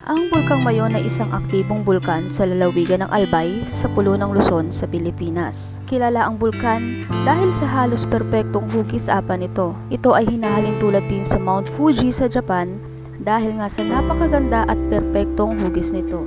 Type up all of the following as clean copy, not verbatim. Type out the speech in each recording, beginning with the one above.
Ang Bulkang Mayon ay isang aktibong bulkan sa lalawigan ng Albay sa pulo ng Luzon sa Pilipinas. Kilala ang bulkan dahil sa halos perpektong hugis-apa nito. Ito ay hinahalin tulad din sa Mount Fuji sa Japan dahil nga sa napakaganda at perpektong hugis nito.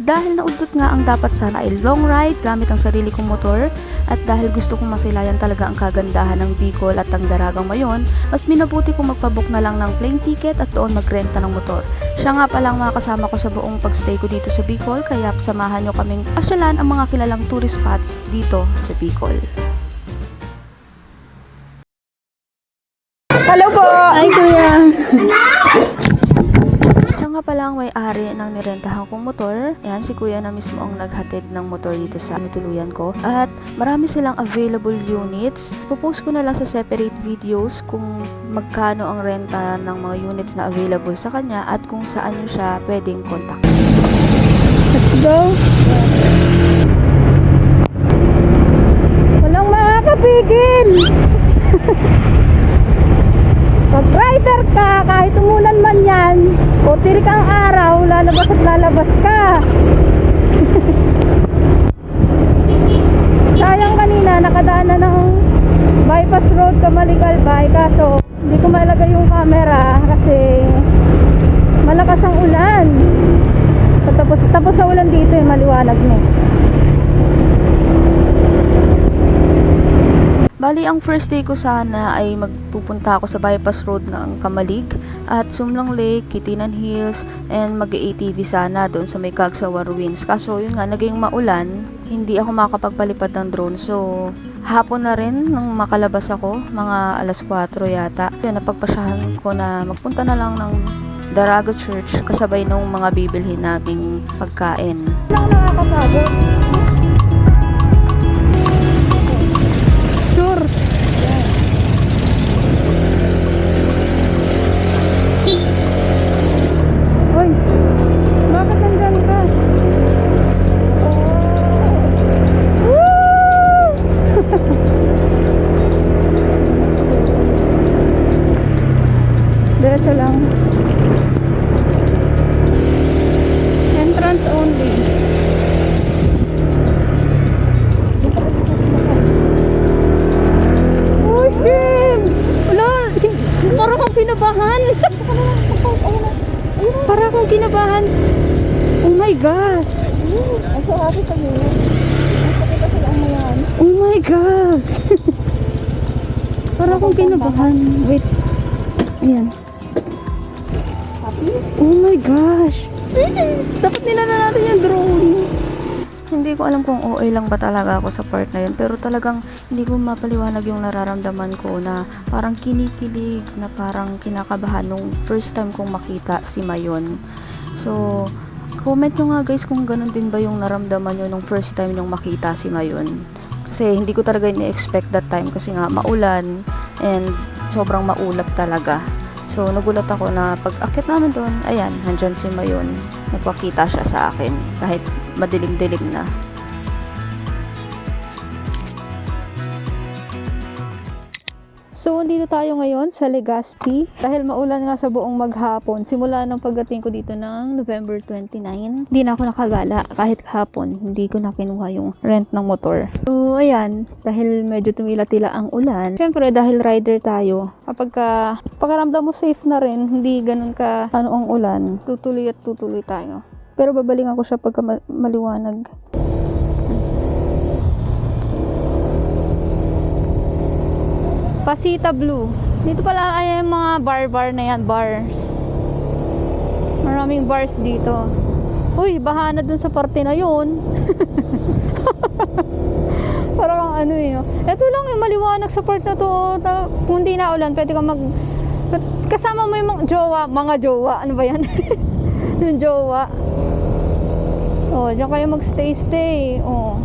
Dahil naudot nga ang dapat sana ay long ride gamit ang sarili kong motor at dahil gusto kong masilayan talaga ang kagandahan ng Bicol at ang Daragang Mayon, mas minabuti kong magpabook na lang ng plane ticket at doon magrenta ng motor. Siya nga palang mga kasama ko sa buong pagstay ko dito sa Bicol, kaya samahan nyo kaming pasyalan ang mga kilalang tourist spots dito sa Bicol. Hello po! Ay, kuya! Siya nga pala ang may-ari ng nirentahan kong motor. Yan, si kuya na mismo ang naghatid ng motor dito sa tuluyan ko. At marami silang available units. Pupost ko na lang sa separate videos kung magkano ang renta ng mga units na available sa kanya at kung saan nyo siya pwedeng contact. Let's go! Walang makakapigil! Pag rider ka, kahit umulan man yan, o tirik ang araw, lalabas at lalabas ka. Sayang kanina, nakadaan na ng bypass road Kamaligalbay, kaso hindi ko mailagay yung camera kasi malakas ang ulan. Tapos sa ulan dito, maliwanag na. Bali, ang first day ko sana ay magpupunta ako sa bypass road ng Kamalig at Sumlang Lake, Kitinan Hills, and mag-ATV sana doon sa may Cagsawa Ruins. Kaso yun nga, naging maulan, hindi ako makakapagpalipad ng drone. So, hapon na rin nung makalabas ako, mga alas 4 yata. Yun, napagpasyahan ko na magpunta na lang ng Daraga Church kasabay nung mga bibilhin naming pagkain. Walang nakakapagod. Sure. Uy, bakit nandyan ka? Woo! Diretso lang. Entrance only. Oh, Shims! Wala, parang akong kinabahan. Parang akong kinabahan. Oh my gosh! Oh my gosh! Parang akong kinabahan. Wait. Ayan. Oh my gosh! Dapat nila na natin yung drone. Hindi ko alam kung OA lang ba talaga ako sa part na yun, pero talagang hindi ko mapaliwanag yung nararamdaman ko na parang kinikilig, na parang kinakabahan nung first time kong makita si Mayon. So, comment nyo nga guys kung ganun din ba yung naramdaman nyo nung first time nyong makita si Mayon. Kasi hindi ko talaga ini-expect that time kasi nga maulan and sobrang maulap talaga. So, nagulat ako na pag akit namin doon, ayan, nandyan si Mayon. Nagpakita siya sa akin kahit madilim-dilim na. So, dito tayo ngayon sa Legazpi. Dahil maulan nga sa buong maghapon, simula ng pagdating ko dito ng November 29, hindi na ako nakagala. Kahit hapon, hindi ko na kinuha yung rent ng motor. So, ayan, dahil medyo tumila-tila ang ulan, syempre dahil rider tayo, kapag pakaramdam mo safe na rin, hindi ganun ka ang ulan, tutuloy at tutuloy tayo. Pero babalingan ko siya pagka maliwanag. Pasita Blue. Dito pala ay mga bar na yan, bars. Maraming bars dito. Uy, baha na dun sa parte na yun. Parang ano eh. Ito lang yung maliwanag sa part na to. Kung hindi na ulan, pwede ka kasama mo yung mga jowa. Ano ba yan? Yung jowa. Oh, diyan kayo magstay. Oh.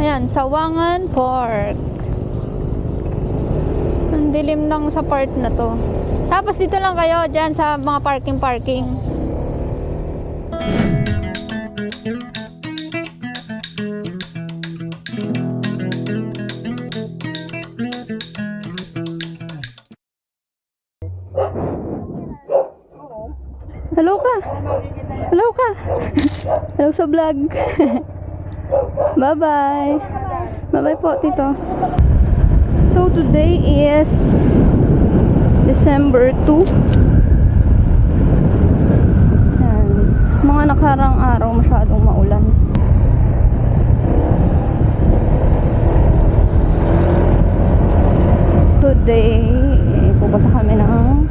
Ayan, Sawangan Park. Ang dilim lang sa part na to. Tapos dito lang kayo dyan sa mga parking. Hello ka. Hello ka. Hello sa vlog. Bye-bye. Bye-bye po, tito. So, today is December 2. Yan. Mga nakarang araw masyadong maulan. Today, pupunta kami ng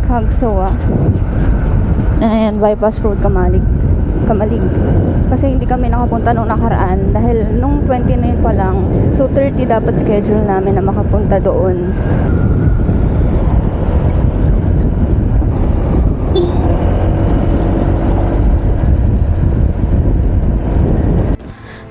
Cagsawa. Ayan, bypass road Kamalig. Kasi hindi kami nakapunta nung nakaraan dahil nung 29 pa lang, so 30 dapat schedule namin na makapunta doon.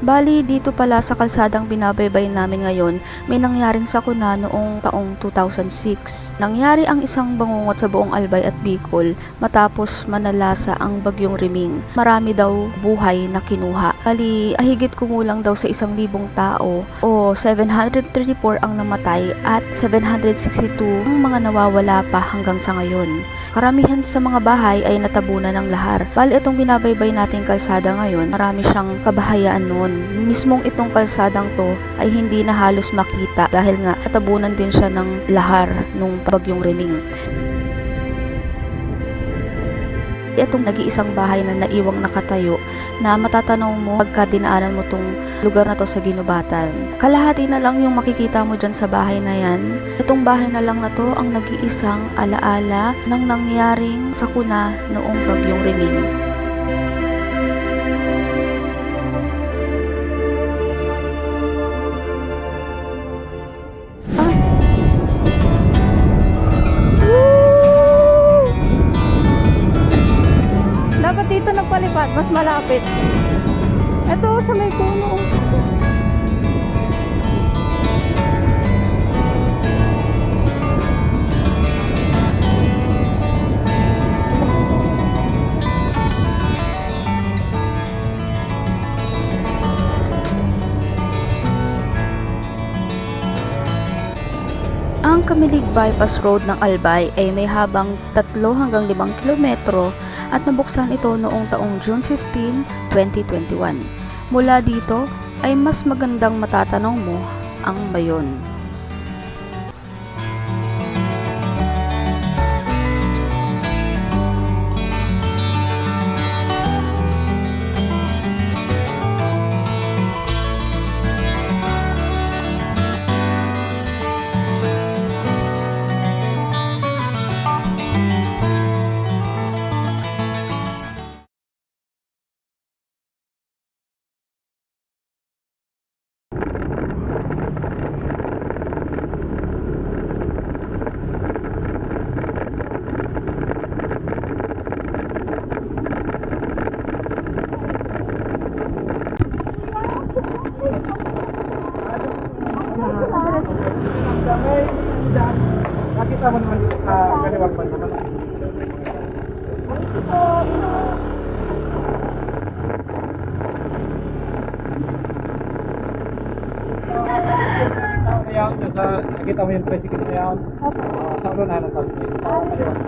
Bali, dito pala sa kalsadang binabaybay namin ngayon, may nangyaring sakuna noong taong 2006. Nangyari ang isang bangungot sa buong Albay at Bicol matapos manalasa ang bagyong Riming. Marami daw buhay na kinuha. Bali, higit kumulang daw sa 1,000 tao o 734 ang namatay at 762 ang mga nawawala pa hanggang sa ngayon. Karamihan sa mga bahay ay natabunan ng lahar. Bali, itong binabaybay nating kalsada ngayon, marami siyang kabahayaan noon. Mismong itong kalsadang to ay hindi na halos makita dahil nga natabunan din siya ng lahar nung bagyong Riming. Itong nag-iisang bahay na naiwang nakatayo na matatanaw mo pagka dinaanan mo tong lugar na to sa ginubatan. Kalahati na lang yung makikita mo dyan sa bahay na yan. Itong bahay na lang na to ang nag-iisang alaala ng nangyaring sakuna noong bagyong Riming. Dapat dito nagpalipat, mas malapit. Ito sa may puno. Ang Kamilig Bypass Road ng Albay ay may habang 3 hanggang 5 kilometro at nabuksan ito noong taong June 15, 2021. Mula dito ay mas magandang matatanaw mo ang Bayon. Nakita mo naman dito sa kaliwang banda naman. Ayan, nakita mo yung tricycle na yan. Sa ulo na ng tao. Sa kaliwang.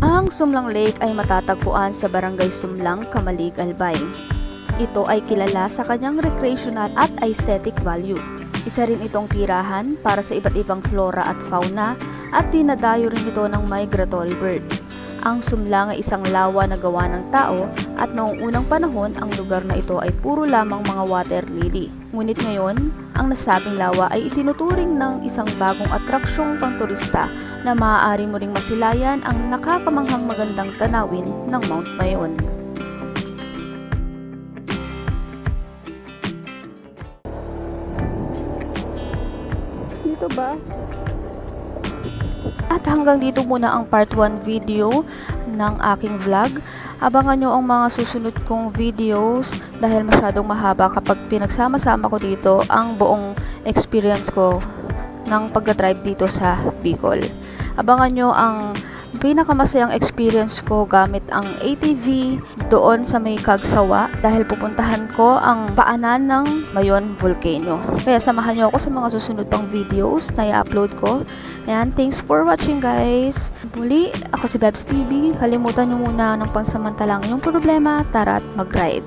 Ang Sumlang Lake ay matatagpuan sa Barangay Sumlang, Kamalig, Albay. Ito ay kilala sa kanyang recreational at aesthetic value. Isa rin itong tirahan para sa iba't ibang flora at fauna at dinadayo rin ito ng migratory bird. Ang Sumlang ay isang lawa na gawa ng tao at noong unang panahon ang lugar na ito ay puro lamang mga water lily. Ngunit ngayon, ang nasabing lawa ay itinuturing ng isang bagong atraksyong pangturista na maaari mo ring masilayan ang nakakamanghang magandang tanawin ng Mount Mayon. Dito ba? At hanggang dito muna ang part 1 video ng aking vlog. Abangan nyo ang mga susunod kong videos dahil masyadong mahaba kapag pinagsama-sama ko dito ang buong experience ko ng pagdadrive dito sa Bicol. Abangan nyo ang pinakamasayang experience ko gamit ang ATV doon sa may Kagsawa dahil pupuntahan ko ang paanan ng Mayon Volcano. Kaya samahan nyo ako sa mga susunod pang videos na i-upload ko. Ayan, thanks for watching guys. Muli, ako si Bebs TV. Kalimutan nyo muna ng pangsamantalang yung problema. Tara at mag-ride.